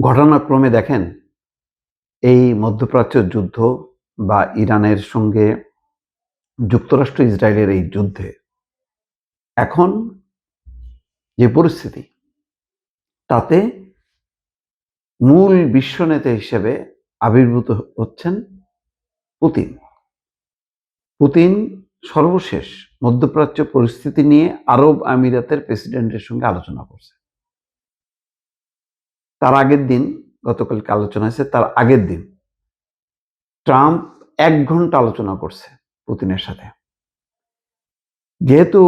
ঘটনাক্রমে দেখেন এই মধ্যপ্রাচ্য যুদ্ধ বা ইরানের সঙ্গে যুক্তরাষ্ট্র ইসরায়েলের এই যুদ্ধে এখন যে পরিস্থিতি তাতে মূল বিশ্বনেতা হিসেবে আবির্ভূত হচ্ছেন পুতিন। পুতিন সর্বশেষ মধ্যপ্রাচ্য পরিস্থিতি নিয়ে আরব আমিরাতের প্রেসিডেন্টের সঙ্গে আলোচনা করছে। তার আগের দিন, গতকালকে আলোচনা হয়েছে, তার আগের দিন ট্রাম্প 1 ঘন্টা আলোচনা করছে পুতিনের সাথে। যেহেতু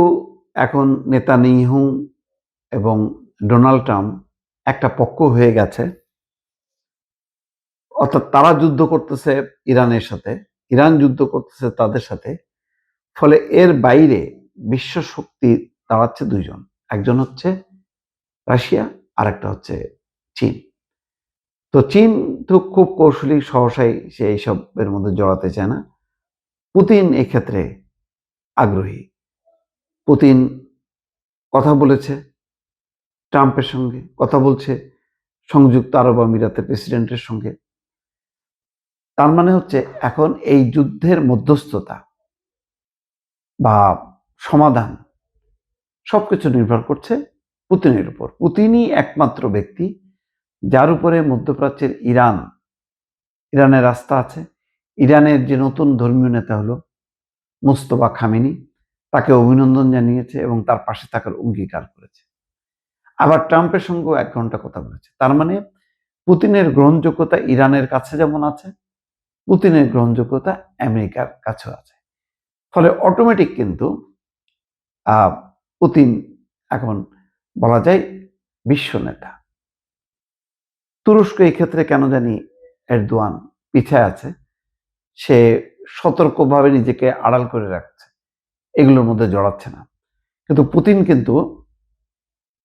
এখন নেতানিয়াহু এবং ডোনাল্ড ট্রাম্প একটা পক্ষ হয়ে গেছে, অর্থাৎ তারা যুদ্ধ করতেছে ইরানের সাথে, ইরান যুদ্ধ করতেছে তাদের সাথে, ফলে এর বাইরে বিশ্ব শক্তি দাঁড়াচ্ছে দুইজন, একজন হচ্ছে রাশিয়া আর একটা হচ্ছে চীন। তো চীন তো খুব কৌশলী, সহসাই সে এইসবের মধ্যে জড়াতে চায় না। পুতিন এক্ষেত্রে আগ্রহী। পুতিন কথা বলেছে ট্রাম্পের সঙ্গে, কথা বলছে সংযুক্ত আরব আমিরাতের প্রেসিডেন্টের সঙ্গে। তার মানে হচ্ছে এখন এই যুদ্ধের মধ্যস্থতা বা সমাধান সবকিছু নির্ভর করছে পুতিনের উপর। পুতিনই একমাত্র ব্যক্তি যার উপরে মধ্যপ্রাচ্যের ইরানের আস্থা আছে। ইরানের যে নতুন ধর্মীয় নেতা হলো মুস্তফা খামেনি, তাকে অভিনন্দন জানিয়েছে এবং তার পাশে থাকার অঙ্গীকার করেছে। আবার ট্রাম্পের সঙ্গেও 1 ঘন্টা কথা বলেছে। তার মানে পুতিনের গ্রহণযোগ্যতা ইরানের কাছে যেমন আছে, পুতিনের গ্রহণযোগ্যতা আমেরিকার কাছেও আছে। ফলে অটোমেটিক কিন্তু পুতিন এখন বলা যায় বিশ্ব নেতা। তুরস্ক এই ক্ষেত্রে কেন জানি এরদোয়ান পিছায় আছে, সে সতর্কভাবে নিজেকে আড়াল করে রাখছে, এগুলোর মধ্যে জড়াচ্ছে না। কিন্তু পুতিন কিন্তু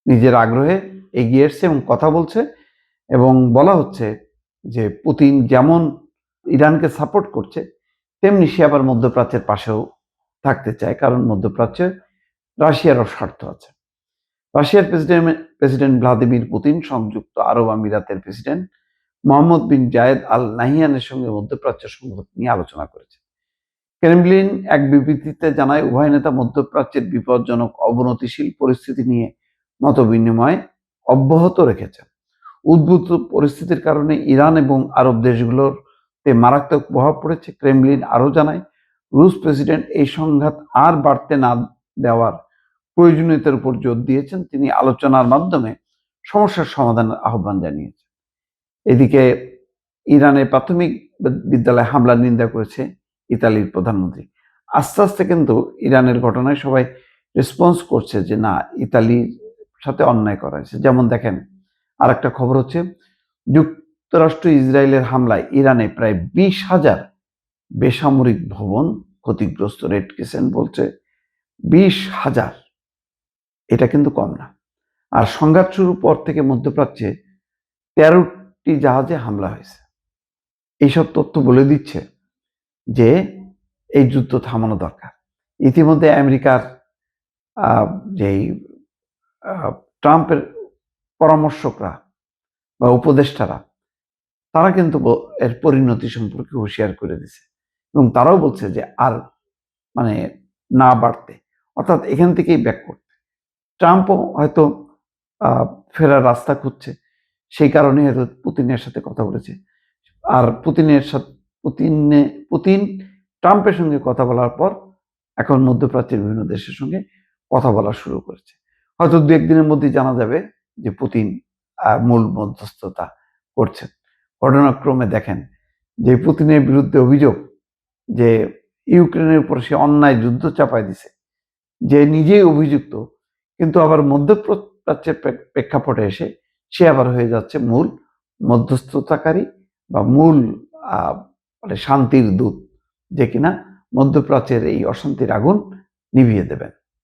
নিজের আগ্রহে এগিয়ে এসছে এবং কথা বলছে, এবং বলা হচ্ছে যে পুতিন যেমন ইরানকে সাপোর্ট করছে তেমনি সে আবার মধ্যপ্রাচ্যের পাশেও থাকতে চায়, কারণ মধ্যপ্রাচ্যে রাশিয়ারও স্বার্থ আছে। রাশিয়ার প্রেসিডেন্ট ভ্লাদিমির পুতিন সংযুক্ত আরব আমিরাতের প্রেসিডেন্ট মোহাম্মদ বিন জায়েদ আল নাহিয়ানের সঙ্গে মধ্যপ্রাচ্য সংকট নিয়ে আলোচনা করেছে। ক্রেমলিন এক বিবৃতিতে জানায়, উভয় নেতা মধ্যপ্রাচ্যের বিপজ্জনক অবনতিশীল পরিস্থিতি নিয়ে মতবিনিময় অব্যাহত রেখেছেন। উদ্ভূত পরিস্থিতির কারণে ইরান এবং আরব দেশগুলোতে মারাত্মক প্রভাব পড়েছে। ক্রেমলিন আরও জানায়, রুশ প্রেসিডেন্ট এই সংঘাত আর বাড়তে না দেওয়ার প্রয়োজনীয়তার উপর জোর দিয়েছেন। তিনি আলোচনার মাধ্যমে সমস্যার সমাধানের আহ্বান জানিয়েছেন। এদিকে ইরানের প্রাথমিক বিদ্যালয়ে হামলার নিন্দা করেছে ইতালির প্রধানমন্ত্রী। আস্তে আস্তে কিন্তু ইরানের ঘটনায় সবাই রেসপন্স করছে যে না, ইতালির সাথে অন্যায় করা হয়েছে। যেমন দেখেন, আর একটা খবর হচ্ছে, যুক্তরাষ্ট্র ইসরায়েলের হামলায় ইরানে প্রায় 20,000 বেসামরিক ভবন ক্ষতিগ্রস্ত। রেড ক্রিসেন্ট বলছে 20,000, এটা কিন্তু কম না। আর সংঘাত শুরুর পর থেকে মধ্যপ্রাচ্যে 13টি জাহাজে হামলা হয়েছে। এইসব তথ্য বলে দিচ্ছে যে এই যুদ্ধ থামানো দরকার। ইতিমধ্যে আমেরিকার যেই ট্রাম্পের পরামর্শকরা বা উপদেষ্টারা, তারা কিন্তু এর পরিণতি সম্পর্কে হুঁশিয়ার করে দিছে এবং তারাও বলছে যে আর মানে না বাড়তে, অর্থাৎ এখান থেকেই ব্যাক করতে। ট্রাম্পও হয়তো ফেরার রাস্তা খুঁজছে, সেই কারণে হয়তো পুতিনের সাথে কথা বলেছে। আর পুতিন ট্রাম্পের সঙ্গে কথা বলার পর এখন মধ্যপ্রাচ্যের বিভিন্ন দেশের সঙ্গে কথা বলা শুরু করেছে। হয়তো 2-1 দিনের মধ্যেই জানা যাবে যে পুতিন মূল মধ্যস্থতা করছেন। ঘটনাক্রমে দেখেন যে পুতিনের বিরুদ্ধে অভিযোগ যে ইউক্রেনের উপর সে অন্যায় যুদ্ধ চাপায় দিছে, যে নিজেই অভিযুক্ত, কিন্তু আবার মধ্যপ্রাচ্যের প্রেক্ষাপটে এসে সে আবার হয়ে যাচ্ছে মূল মধ্যস্থতাকারী বা মূল শান্তির দূত, যে কিনা মধ্যপ্রাচ্যের এই অশান্তির আগুন নিভিয়ে দেবেন।